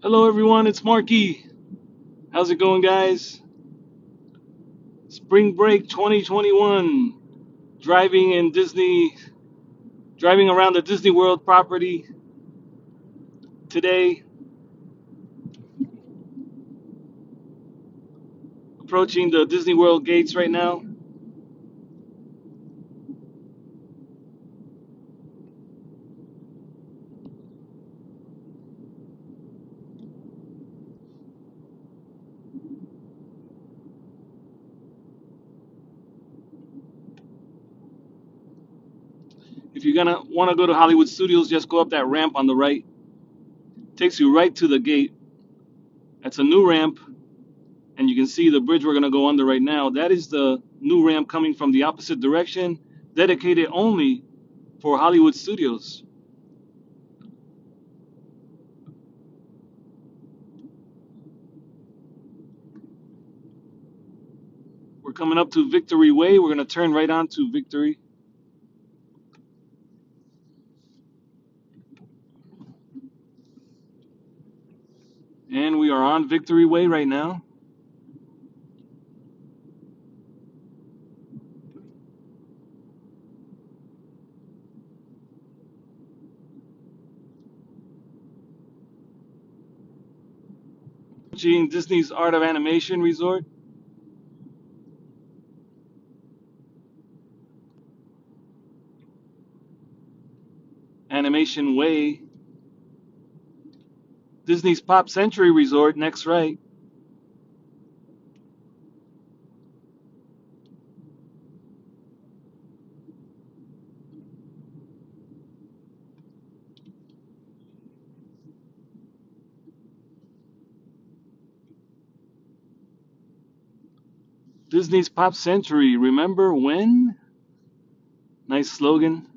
Hello everyone, it's Marky. How's it going, guys? Spring break 2021. Driving around the Disney World property today, approaching the Disney World gates right now. If you're gonna want to go to Hollywood Studios, just go up that ramp on the right. Takes you right to the gate. That's a new ramp, and you can see the bridge we're gonna go under right now. That is the new ramp coming from the opposite direction, dedicated only for Hollywood Studios. We're coming up to Victory Way. We're gonna turn right onto Victory. And we are on Victory Way right now. Seeing Disney's Art of Animation Resort. Animation Way. Disney's Pop Century Resort, next right. Disney's Pop Century, remember when? Nice slogan.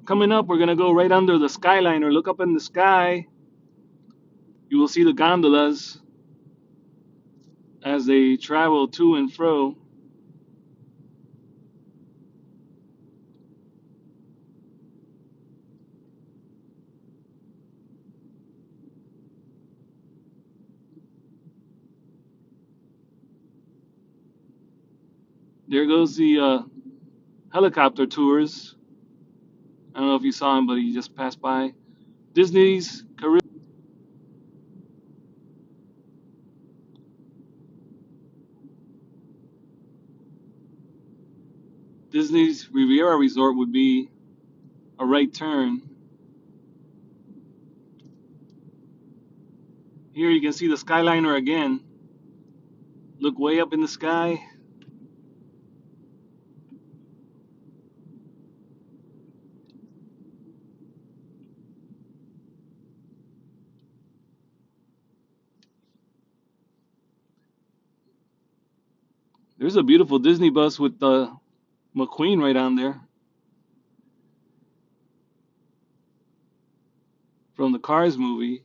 Coming up, we're going to go right under the Skyliner. Look up in the sky. You will see the gondolas as they travel to and fro. There goes the helicopter tours. I don't know if you saw him, but he just passed by. Disney's Caribbean. Disney's Riviera Resort would be a right turn. Here you can see the Skyliner again. Look way up in the sky. There's a beautiful Disney bus with the McQueen right on there from the Cars movie.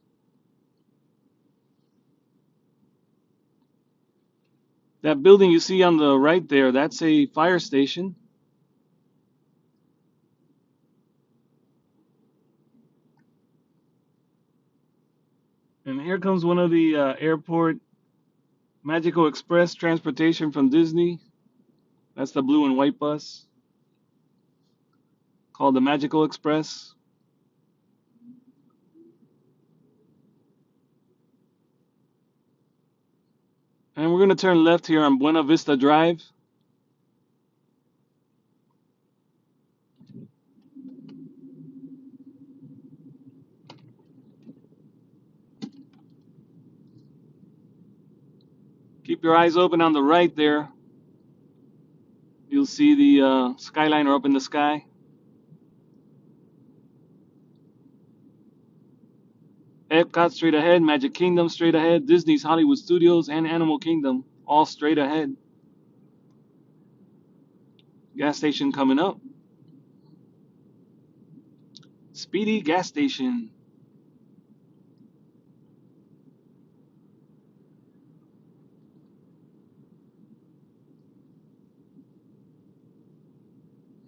That building you see on the right there, that's a fire station. And here comes one of the airport Magical Express transportation from Disney. That's the blue and white bus called the Magical Express. And we're going to turn left here on Buena Vista Drive. Keep your eyes open on the right there. You'll see the Skyliner up in the sky. Epcot straight ahead, Magic Kingdom straight ahead, Disney's Hollywood Studios and Animal Kingdom all straight ahead. Gas station coming up. Speedy gas station.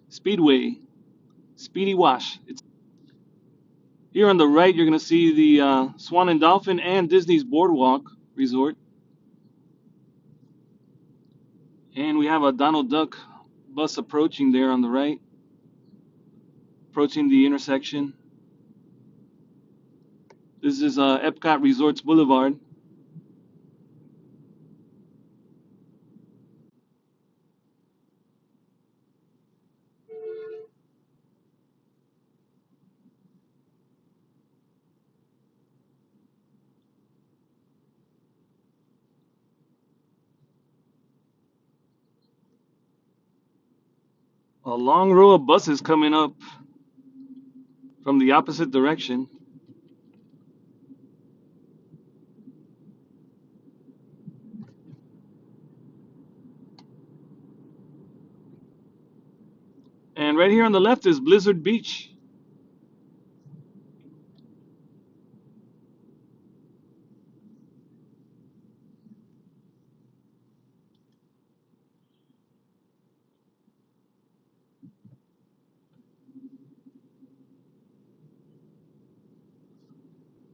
Speedway. Speedy Wash. It's here on the right. You're gonna see the Swan and Dolphin and Disney's Boardwalk Resort, and we have a Donald Duck bus approaching there on the right, approaching the intersection. This is Epcot Resorts Boulevard. A long row of buses coming up from the opposite direction. And right here on the left is Blizzard Beach.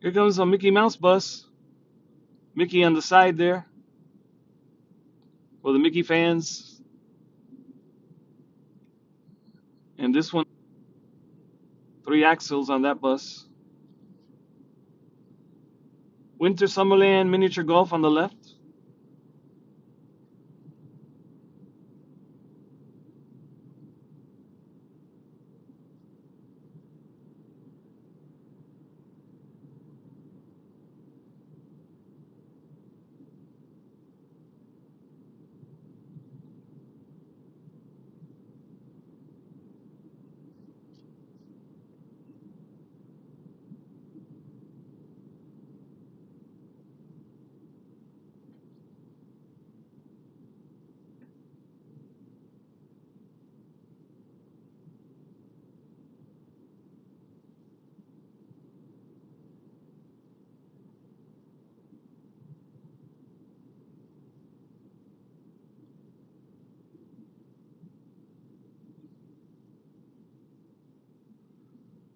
Here comes a Mickey Mouse bus. Mickey on the side there for the Mickey fans. And this one, 3 axles on that bus. Winter Summerland Miniature Golf on the left.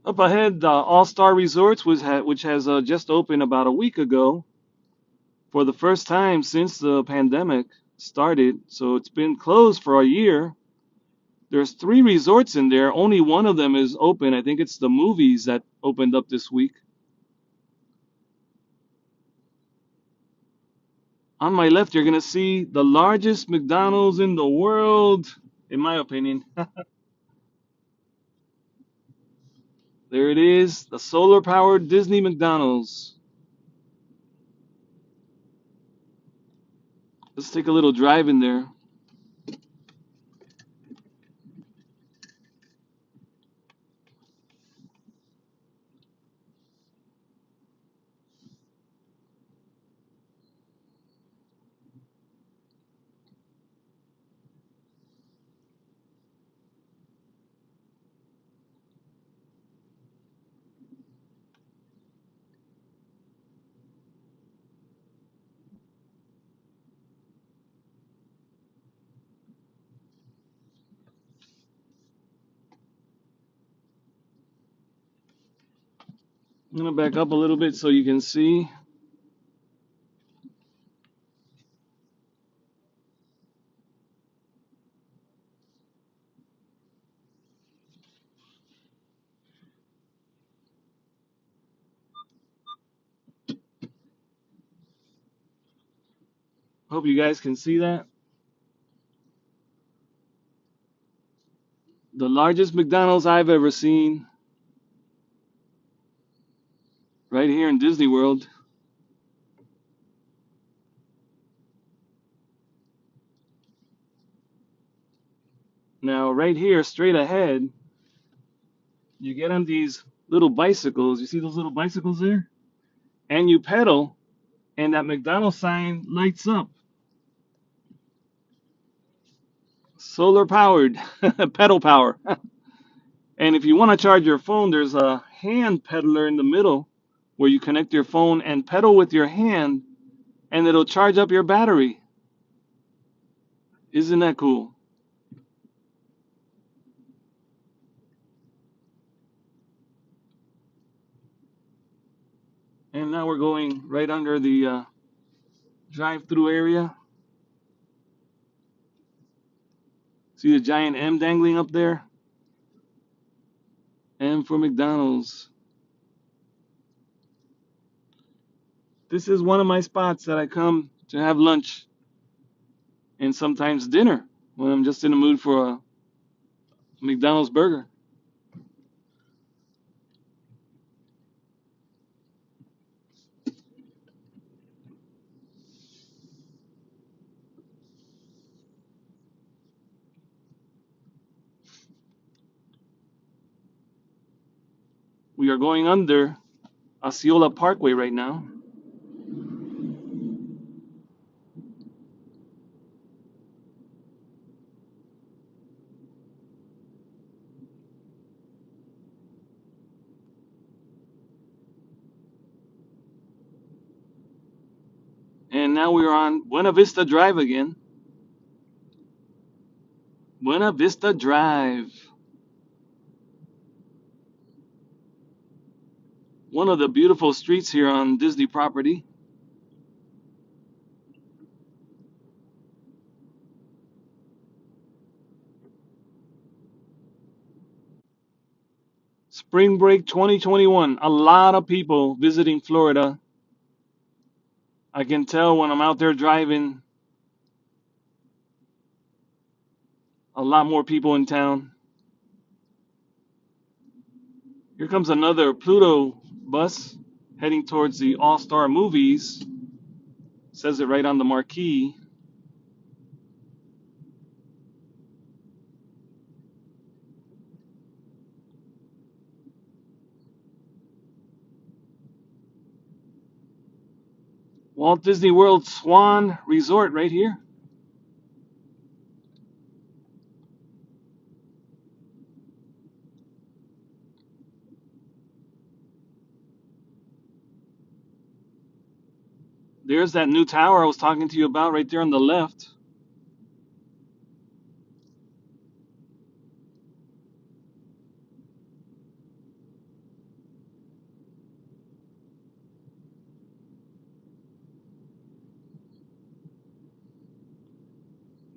Up ahead, All Star Resorts, which has just opened about a week ago for the first time since the pandemic started. So it's been closed for a year. There's 3 resorts in there. Only one of them is open. I think it's the Movies that opened up this week. On my left, you're going to see the largest McDonald's in the world, in my opinion. There it is, the solar powered Disney McDonald's. Let's take a little drive in there. I'm going to back up a little bit so you can see. Hope you guys can see that. The largest McDonald's I've ever seen, right here in Disney World. Now, right here, straight ahead, you get on these little bicycles. You see those little bicycles there? And you pedal, and that McDonald's sign lights up. Solar powered, pedal power. And if you want to charge your phone, there's a hand peddler in the middle where you connect your phone and pedal with your hand, and it'll charge up your battery. Isn't that cool? Now we're going right under the drive-through area. See the giant M dangling up there? M for McDonald's. This is one of my spots that I come to have lunch and sometimes dinner when I'm just in the mood for a McDonald's burger. We are going under Osceola Parkway right now. And now we're on Buena Vista Drive again. Buena Vista Drive. One of the beautiful streets here on Disney property. Spring break 2021. A lot of people visiting Florida. I can tell when I'm out there driving, a lot more people in town. Here comes another Pluto bus heading towards the All-Star Movies. Says it right on the marquee. Walt Disney World Swan Resort right here. There's that new tower I was talking to you about right there on the left.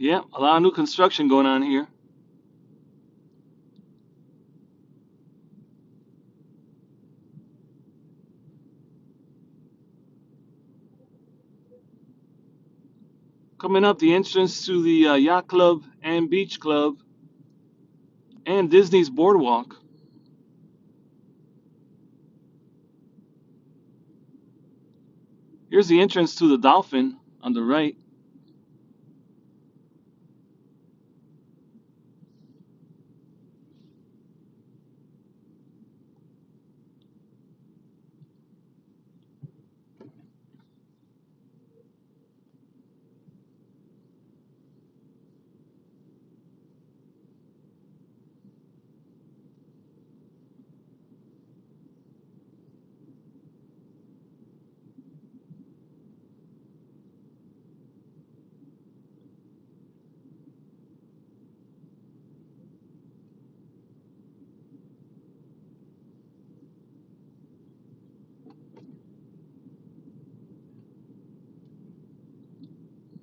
Yeah, a lot of new construction going on here. Coming up, the entrance to the Yacht Club and Beach Club and Disney's Boardwalk. Here's the entrance to the Dolphin on the right.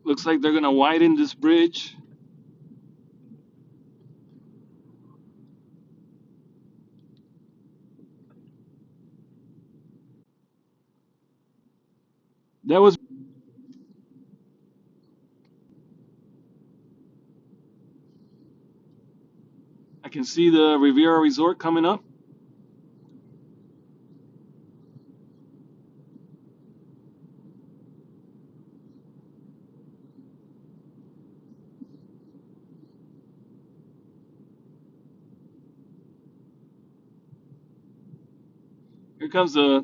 Looks like they're gonna widen this bridge. That was. I can see the Riviera Resort coming up. Here comes the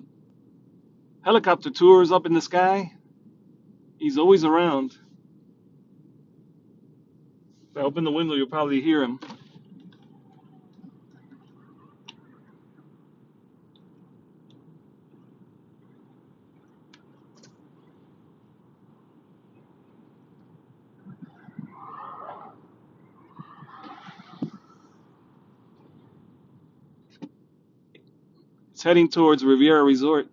helicopter tours up in the sky. He's always around. If I open the window, you'll probably hear him. It's heading towards Riviera Resort.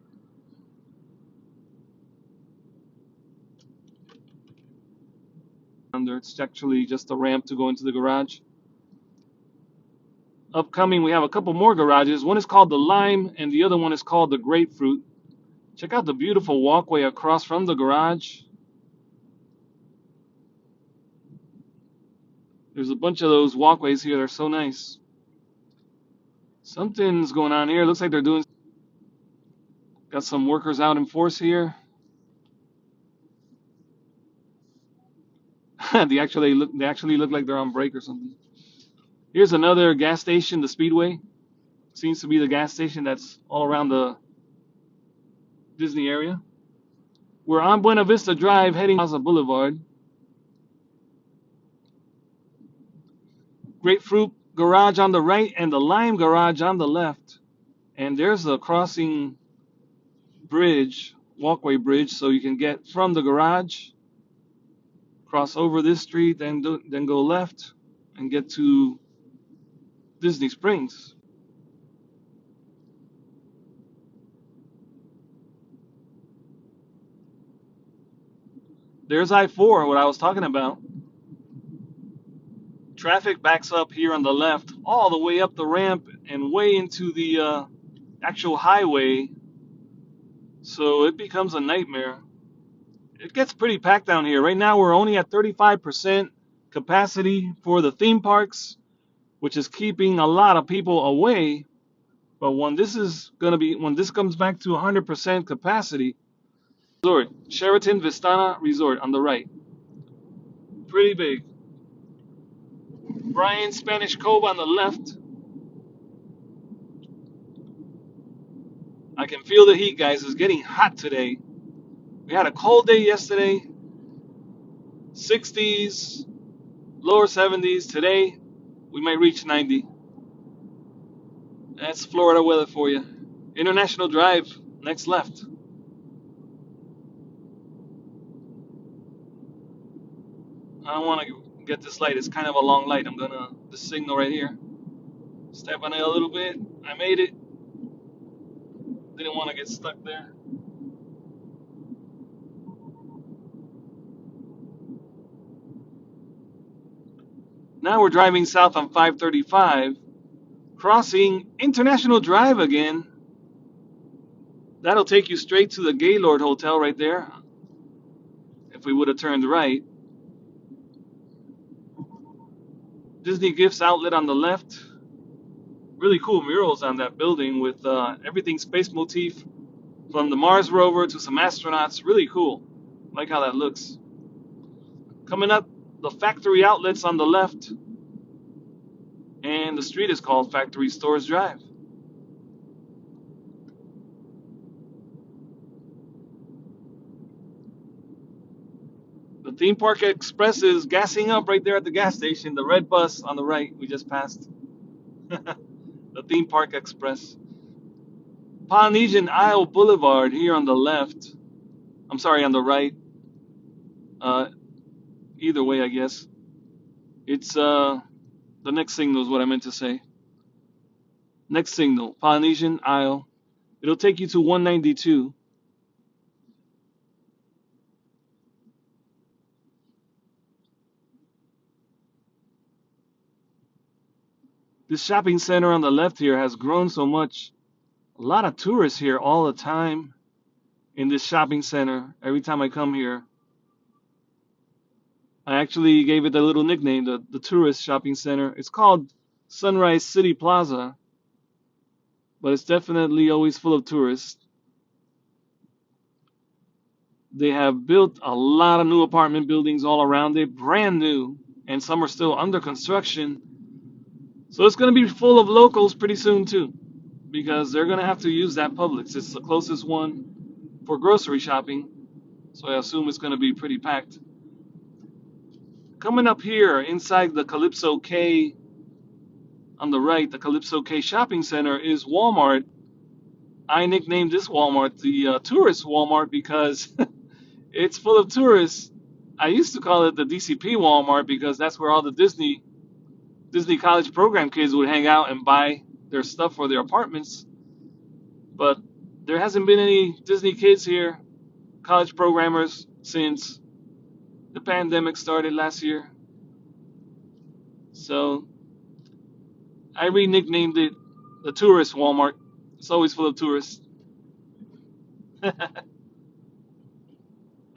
under. It's actually just a ramp to go into the garage. Upcoming, we have a couple more garages. One is called the Lime, and the other one is called the Grapefruit. Check out the beautiful walkway across from the garage. There's a bunch of those walkways here. They're so nice. Something's going on here. Looks like they're doing. Got some workers out in force here. They actually look like they're on break or something. Here's another gas station, the Speedway. Seems to be the gas station that's all around the Disney area. We're on Buena Vista Drive heading Plaza Boulevard. Grapefruit Garage on the right and the Lime Garage on the left. And there's a crossing bridge, walkway bridge, so you can get from the garage, cross over this street, then go left and get to Disney Springs. There's I-4, what I was talking about. Traffic backs up here on the left, all the way up the ramp and way into the actual highway, so it becomes a nightmare. It gets pretty packed down here. Right now we're only at 35% capacity for the theme parks, which is keeping a lot of people away. But when this comes back to 100% capacity, resort, Sheraton Vistana Resort on the right. Pretty big. Brian Spanish Cove on the left. I can feel the heat, guys. It's getting hot today. We had a cold day yesterday, 60s, lower 70s. Today, we might reach 90. That's Florida weather for you. International Drive, next left. I don't want to get this light. It's kind of a long light. The signal right here. Step on it a little bit. I made it. Didn't want to get stuck there. Now we're driving south on 535, crossing International Drive again. That'll take you straight to the Gaylord Hotel right there. If we would have turned right. Disney Gifts Outlet on the left. Really cool murals on that building with everything space motif, from the Mars rover to some astronauts. Really cool. Like how that looks. Coming up, the factory outlets on the left. And the street is called Factory Stores Drive. The Theme Park Express is gassing up right there at the gas station. The red bus on the right, we just passed. The Theme Park Express. Polynesian Isle Boulevard here on the left. I'm sorry, on the right. Either way, I guess. It's the next signal is what I meant to say. Next signal, Polynesian Isle. It'll take you to 192. This shopping center on the left here has grown so much. A lot of tourists here all the time in this shopping center. Every time I come here, I actually gave it a little nickname, the tourist shopping center. It's called Sunrise City Plaza, but it's definitely always full of tourists. They have built a lot of new apartment buildings all around it, brand new, and some are still under construction. So it's going to be full of locals pretty soon too, because they're going to have to use that Publix. It's the closest one for grocery shopping, so I assume it's going to be pretty packed. Coming up here inside the Calypso K on the right, the Calypso K shopping center, is Walmart. I nicknamed this Walmart the tourist Walmart because it's full of tourists. I used to call it the DCP Walmart because that's where all the Disney college program kids would hang out and buy their stuff for their apartments. But there hasn't been any Disney kids here, college programmers, since The pandemic started last year, so I re-nicknamed it the tourist Walmart. It's always full of tourists. I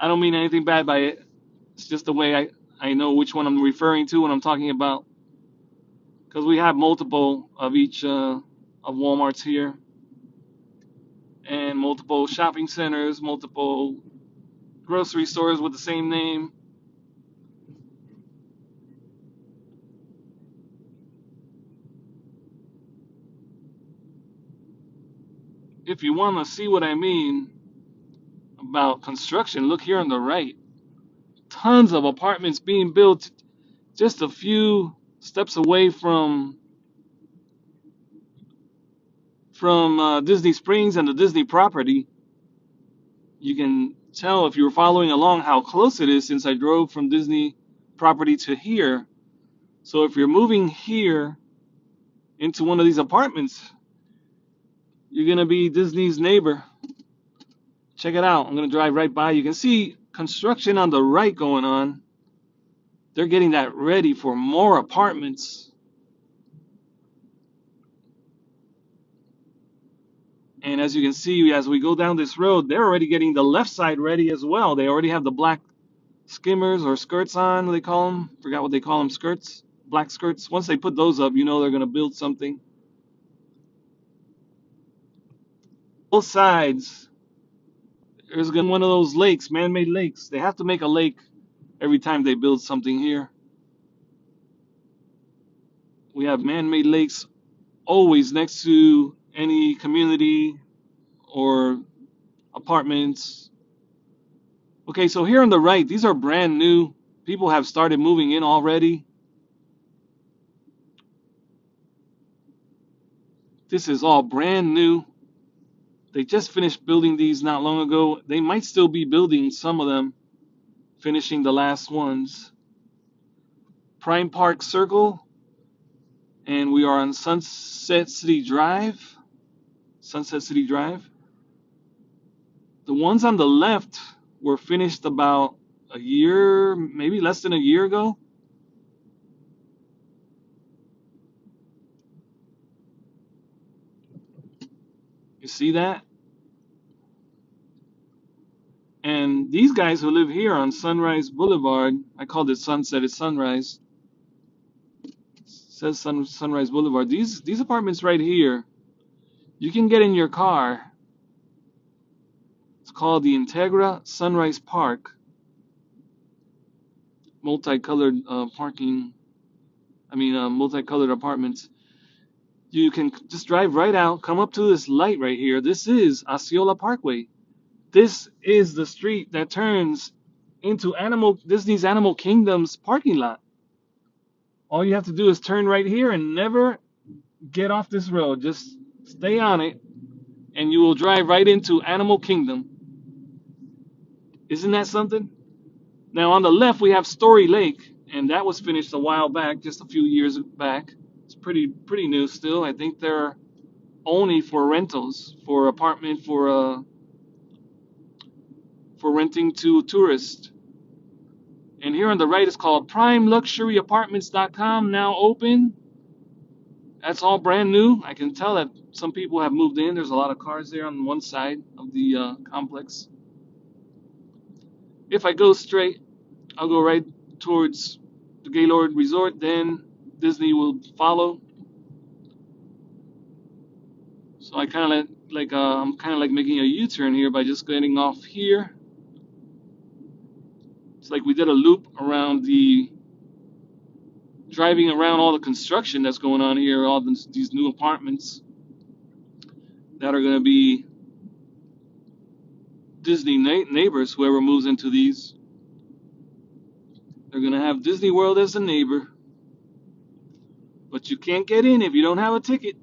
don't mean anything bad by it. It's just the way I know which one I'm referring to when I'm talking about, because we have multiple of each of Walmarts here, and multiple shopping centers, multiple grocery stores with the same name. If you want to see what I mean about construction, look here on the right. Tons of apartments being built just a few steps away from Disney Springs and the Disney property. You can tell if you're following along how close it is since I drove from Disney property to here. So if you're moving here into one of these apartments, you're gonna be Disney's neighbor. Check it out. I'm gonna drive right by. You can see construction on the right going on. They're getting that ready for more apartments. And as you can see, as we go down this road, they're already getting the left side ready as well. They already have the black skimmers or skirts on, what they call them. Forgot what they call them, skirts, black skirts. Once they put those up, you know they're going to build something. Both sides, there's going to be one of those lakes, man-made lakes. They have to make a lake every time they build something here. We have man-made lakes always next to any community or apartments. Okay, so here on the right, these are brand new. People have started moving in already. This is all brand new. They just finished building these not long ago. They might still be building some of them, finishing the last ones. Prime Park Circle, and we are on Sunset City Drive. Sunset City Drive. The ones on the left were finished about a year, maybe less than a year ago. You see that? And these guys who live here on Sunrise Boulevard, I called it Sunset, it's Sunrise. It says Sunrise Boulevard. These apartments right here, you can get in your car. It's called the Integra Sunrise Park. Multicolored multicolored apartments. You can just drive right out, come up to this light right here. This is Osceola Parkway. This is the street that turns into Disney's Animal Kingdom's parking lot. All you have to do is turn right here and never get off this road. Just stay on it, and you will drive right into Animal Kingdom. Isn't that something? Now on the left we have Story Lake, and that was finished a while back, just a few years back. It's pretty new still. I think they're only for rentals, for apartment, for renting to tourists. And here on the right is called PrimeLuxuryApartments.com, now open. That's all brand new. I can tell that some people have moved in. There's a lot of cars there on one side of the complex. If I go straight, I'll go right towards the Gaylord Resort, then Disney will follow. So I kind of I'm kind of like making a U-turn here by just getting off here. It's like we did a loop around driving around all the construction that's going on here, all these new apartments that are going to be Disney neighbors, whoever moves into these. They're going to have Disney World as a neighbor. But you can't get in if you don't have a ticket.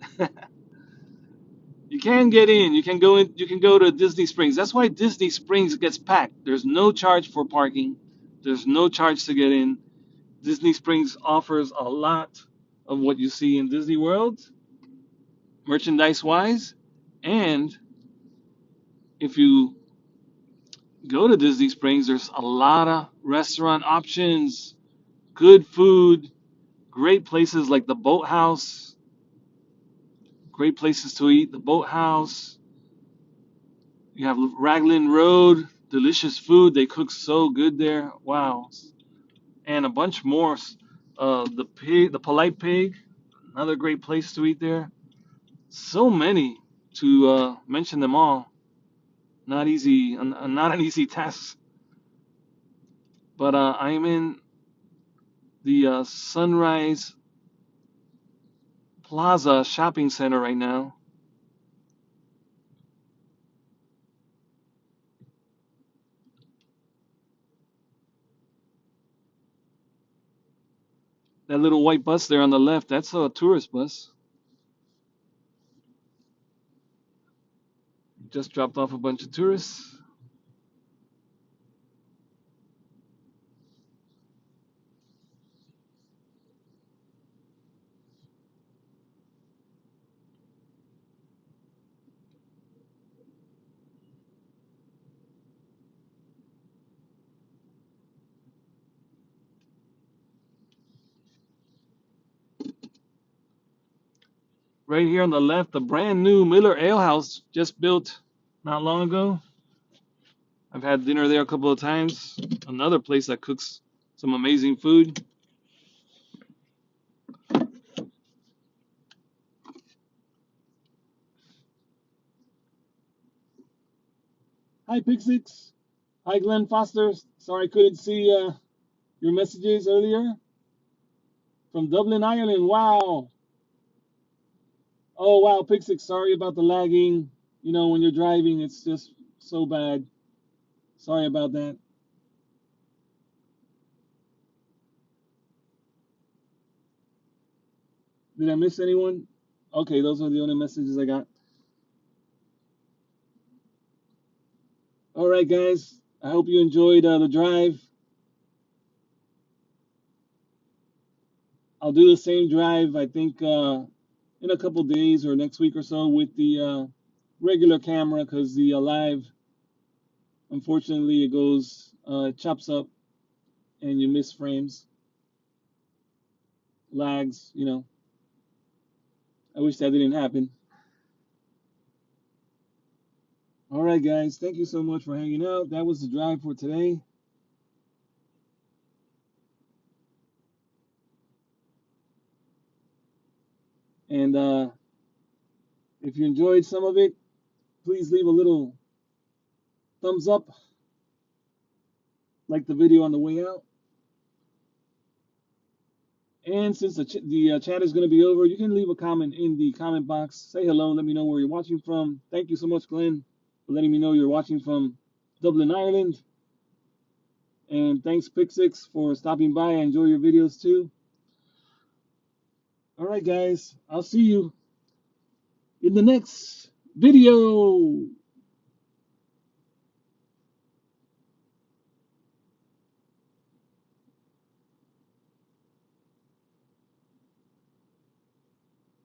You can get in. You can go in. You can go to Disney Springs. That's why Disney Springs gets packed. There's no charge for parking. There's no charge to get in. Disney Springs offers a lot of what you see in Disney World, merchandise-wise, and if you Go to Disney Springs. There's a lot of restaurant options, good food, great places like the Boathouse, great places to eat. The Boathouse. You have Raglan Road, delicious food. They cook so good there. Wow. And a bunch more. The Polite Pig, another great place to eat there. So many to mention them all. Not easy, not an easy task. But I'm in the Sunrise Plaza shopping center right now. That little white bus there on the left, that's a tourist bus. Just dropped off a bunch of tourists. Right here on the left, the brand new Miller Ale House just built not long ago. I've had dinner there a couple of times. Another place that cooks some amazing food. Hi, Pixix. Hi, Glenn Foster. Sorry I couldn't see your messages earlier. From Dublin, Ireland. Wow. Oh, wow, Pixix. Sorry about the lagging. You know, when you're driving, it's just so bad. Sorry about that. Did I miss anyone? Okay, those are the only messages I got. All right, guys. I hope you enjoyed the drive. I'll do the same drive, I think, in a couple days or next week or so with the regular camera because the live, unfortunately, it goes, chops up and you miss frames, lags, you know. I wish that didn't happen. All right, guys. Thank you so much for hanging out. That was the drive for today. And if you enjoyed some of it, please leave a little thumbs up, like the video on the way out. And since the chat is going to be over, you can leave a comment in the comment box. Say hello. Let me know where you're watching from. Thank you so much, Glenn, for letting me know you're watching from Dublin, Ireland. And thanks, Pixix, for stopping by. I enjoy your videos too. All right, guys. I'll see you in the next video.